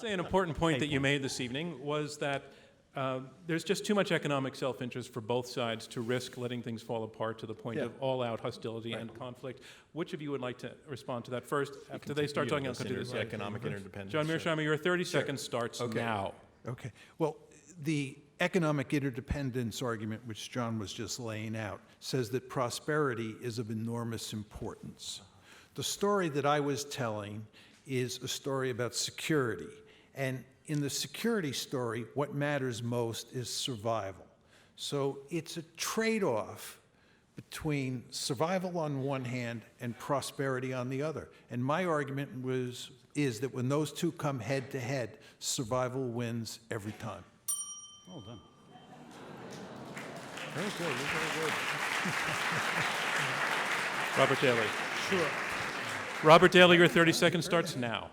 say an important point that you made this evening was that there's just too much economic self-interest for both sides to risk letting things fall apart to the point of all-out hostility and conflict. Which of you would like to respond to that first? After they start talking, I'll continue to say economic interdependence. John Mearsheimer, your 30 seconds starts now. Okay. Well, the economic interdependence argument, which John was just laying out, says that prosperity is of enormous importance. The story that I was telling is a story about security. And in the security story, what matters most is survival. So it's a trade-off between survival on one hand and prosperity on the other. And my argument is that when those two come head to head, survival wins every time. Well done. Very good. You're very good. Robert Daly. Sure. Robert Daly, your 30 seconds starts now.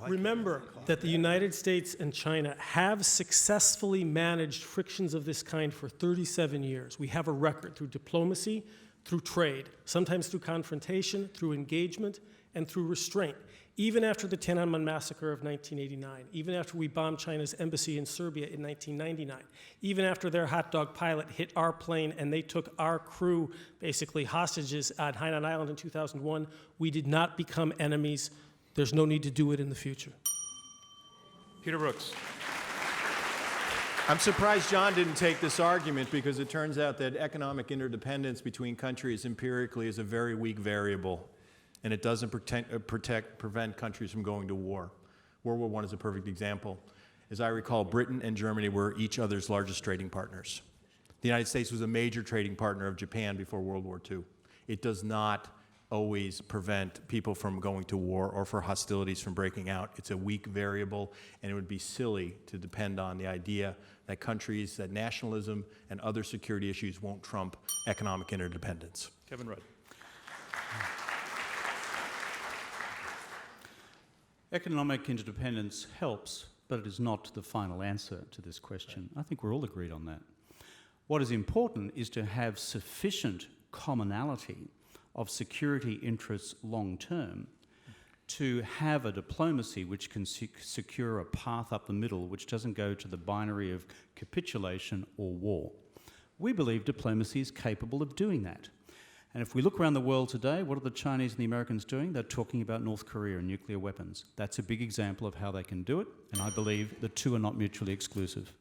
Remember that the United States and China have successfully managed frictions of this kind for 37 years. We have a record through diplomacy, through trade, sometimes through confrontation, through engagement, and through restraint. Even after the Tiananmen massacre of 1989, even after we bombed China's embassy in Serbia in 1999, even after their hot dog pilot hit our plane and they took our crew basically hostages at Hainan Island in 2001, we did not become enemies. There's no need to do it in the future. Peter Brookes. I'm surprised John didn't take this argument because it turns out that economic interdependence between countries empirically is a very weak variable, and it doesn't prevent countries from going to war. World War I is a perfect example. As I recall, Britain and Germany were each other's largest trading partners. The United States was a major trading partner of Japan before World War II. It does not always prevent people from going to war or for hostilities from breaking out. It's a weak variable, and it would be silly to depend on the idea that countries, that nationalism and other security issues won't trump economic interdependence. Kevin Rudd. Economic interdependence helps, but it is not the final answer to this question. I think we're all agreed on that. What is important is to have sufficient commonality of security interests long term to have a diplomacy which can secure a path up the middle which doesn't go to the binary of capitulation or war. We believe diplomacy is capable of doing that. And if we look around the world today, what are the Chinese and the Americans doing? They're talking about North Korea and nuclear weapons. That's a big example of how they can do it, and I believe the two are not mutually exclusive.